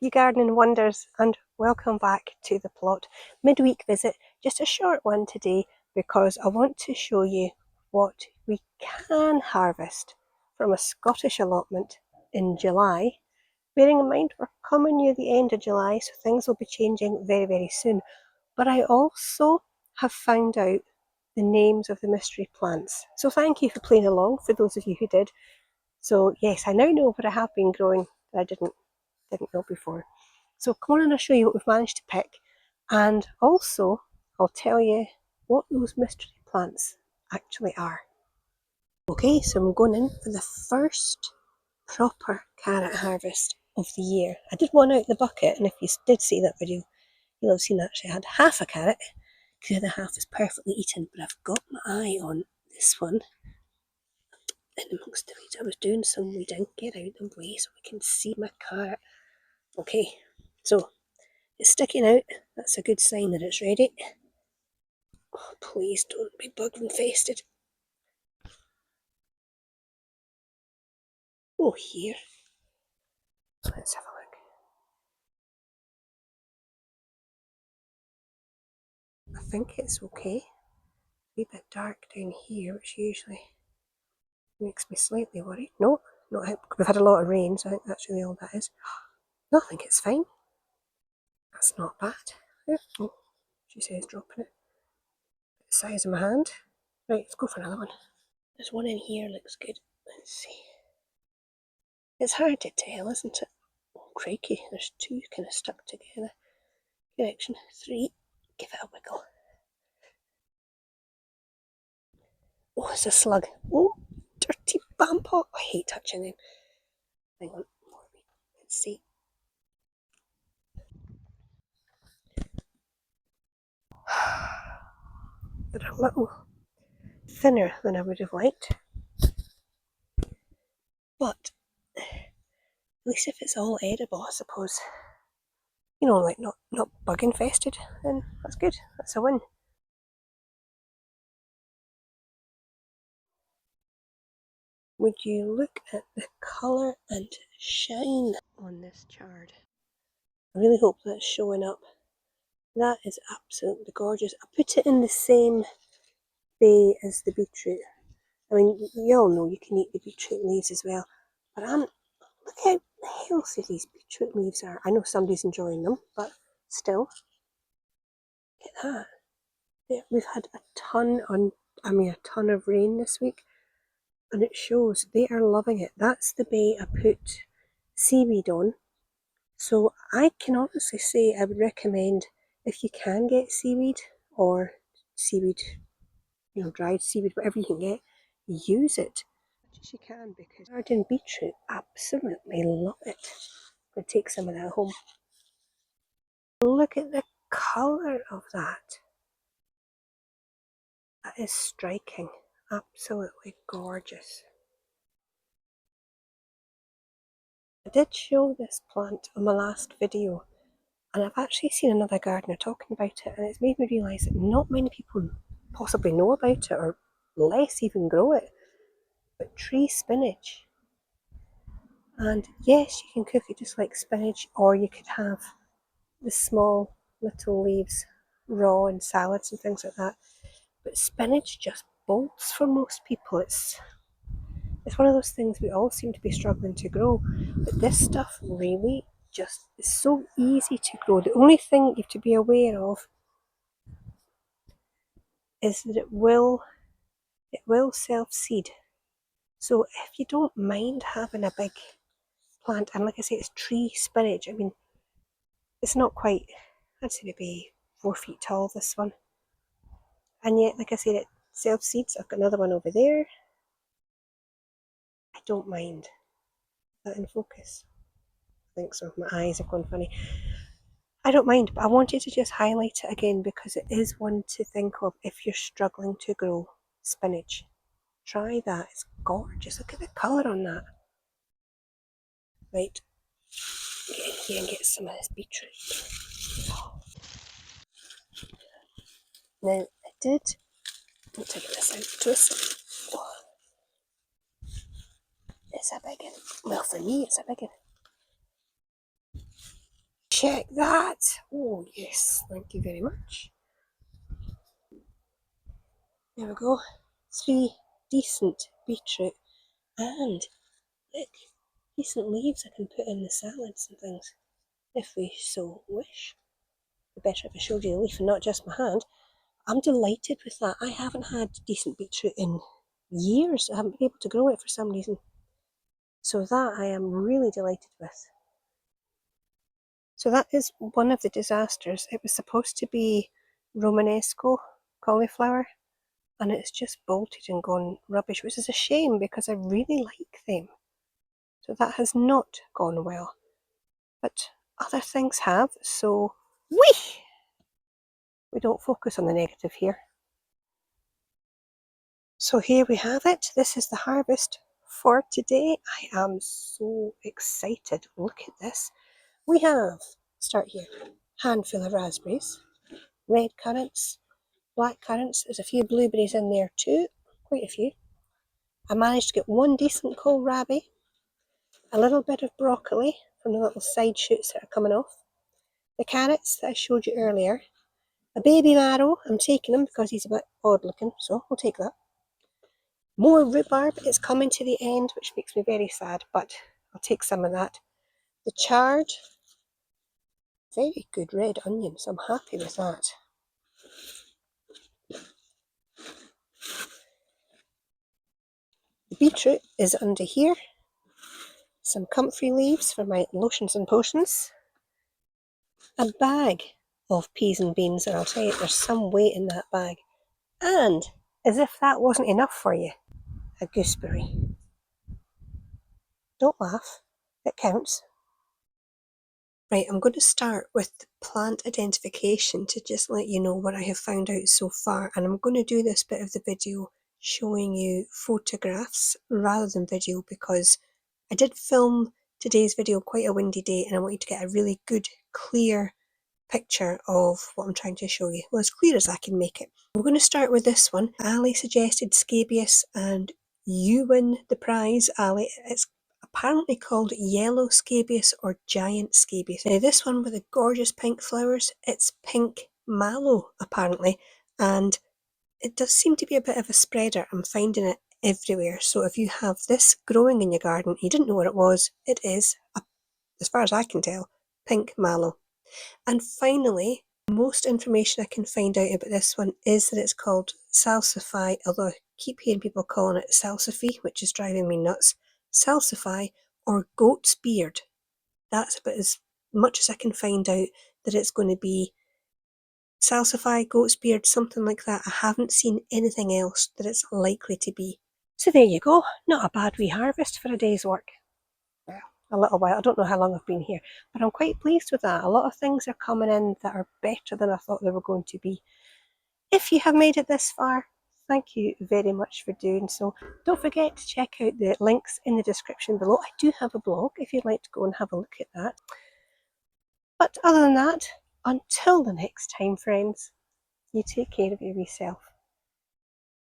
you gardening wonders, and welcome back to the plot. Midweek visit, just a short one today because I want to show you what we can harvest from a Scottish allotment in July. Bearing in mind we're coming near the end of July, so things will be changing very soon. But I also have found out the names of the mystery plants. So thank you for playing along, for those of you who did. So yes, I now know what I have been growing that I didn't know before. So come on and I'll show you what we've managed to pick, and also I'll tell you what those mystery plants actually are. Okay, so I'm going in for the first proper carrot harvest of the year. I did one out of the bucket, and if you did see that video, you'll have seen that actually I had half a carrot, because the other half is perfectly eaten, but I've got my eye on this one. And amongst the weeds, I was doing some weeding. Get out of the way so I can see my carrot. Okay, so it's sticking out. That's a good sign that it's ready. Oh, please don't be bug infested. Oh, here. Let's have a look. I think it's okay. A wee bit dark down here, which usually makes me slightly worried. No, we've had a lot of rain, so I think that's really all that is. No, I think it's fine. That's not bad. Oh, she says dropping it. The size of my hand. Right, let's go for another one. There's one in here, looks good. Let's see. It's hard to tell, isn't it? Oh, crikey, there's two kind of stuck together. Direction 3. Give it a wiggle. Oh, it's a slug. Oh, dirty bampot. I hate touching them. Hang on. Let's see. They're a little thinner than I would have liked. But at least if it's all edible, I suppose. You know, like not bug infested, then that's good. That's a win. Would you look at the colour and shine on this chard? I really hope that's showing up. That is absolutely gorgeous. I put it in the same bay as the beetroot. I mean, you all know you can eat the beetroot leaves as well. But look how healthy these beetroot leaves are. I know somebody's enjoying them, but still. Look at that. Yeah, we've had a ton of rain this week, and it shows they are loving it. That's the bay I put seaweed on. So I can honestly say I would recommend, if you can get seaweed or seaweed, dried seaweed, whatever you can get, use it as much as you can, because garden beetroot absolutely love it. I'm going to take some of that home. Look at the colour of that. That is striking. Absolutely gorgeous. I did show this plant on my last video, and I've actually seen another gardener talking about it, and it's made me realise that not many people possibly know about it, or less even grow it. But tree spinach. And yes, you can cook it just like spinach, or you could have the small little leaves raw in salads and things like that. But spinach just bolts for most people. It's one of those things we all seem to be struggling to grow. But this stuff really just is so easy to grow. The only thing you have to be aware of is that it will self-seed. So if you don't mind having a big plant, and like I say, it's tree spinach. I mean, it's not quite, I'd say maybe 4 feet tall, this one. And yet, like I said, it self-seeds. I've got another one over there. I don't mind. Is that in focus? I think so. My eyes have gone funny. I don't mind, but I wanted to just highlight it again because it is one to think of if you're struggling to grow spinach. Try that. It's gorgeous. Look at the colour on that. Right. Get in here and get some of this beetroot. Now, I did. I'll take this out. Twist. Oh, it's a big one. Well, for me, it's a big one. check that. Oh yes, thank you very much. There we go. 3 decent beetroot and look, decent leaves I can put in the salads and things if we so wish. It'd be better if I showed you the leaf and not just my hand. I'm delighted with that. I haven't had decent beetroot in years. I haven't been able to grow it for some reason. So that I am really delighted with. So that is one of the disasters. It was supposed to be Romanesco cauliflower and it's just bolted and gone rubbish, which is a shame because I really like them. So that has not gone well. But other things have, so we don't focus on the negative here. So here we have it. This is the harvest for today. I am so excited. Look at this. We have, start here, handful of raspberries, red currants, black currants. There's a few blueberries in there too, quite a few. I managed to get one decent kohlrabi, a little bit of broccoli from the little side shoots that are coming off, the carrots that I showed you earlier, a baby marrow. I'm taking him because he's a bit odd looking, so we'll take that. More rhubarb. It's coming to the end, which makes me very sad, but I'll take some of that. The chard, very good red onion, so I'm happy with that. The beetroot is under here. Some comfrey leaves for my lotions and potions. A bag of peas and beans, and I'll tell you, there's some weight in that bag. And, as if that wasn't enough for you, a gooseberry. Don't laugh, it counts. Right, I'm going to start with the plant identification to just let you know what I have found out so far, and I'm going to do this bit of the video showing you photographs rather than video because I did film today's video quite a windy day and I want you to get a really good, clear picture of what I'm trying to show you. Well, as clear as I can make it. We're going to start with this one. Ali suggested scabious and you win the prize, Ali. It's apparently called yellow scabious or giant scabious. Now this one with the gorgeous pink flowers, it's pink mallow apparently, and it does seem to be a bit of a spreader. I'm finding it everywhere. So if you have this growing in your garden, you didn't know what it was, it is, as far as I can tell, pink mallow. And finally, most information I can find out about this one is that it's called salsify, although I keep hearing people calling it salsify, which is driving me nuts. Salsify or goat's beard. That's about as much as I can find out that it's going to be. Salsify, goat's beard, something like that. I haven't seen anything else that it's likely to be. So there you go. Not a bad wee harvest for a day's work. Well, a little while. I don't know how long I've been here, but I'm quite pleased with that. A lot of things are coming in that are better than I thought they were going to be. If you have made it this far, thank you very much for doing so. Don't forget to check out the links in the description below. I do have a blog if you'd like to go and have a look at that. But other than that, until the next time, friends, you take care of yourself.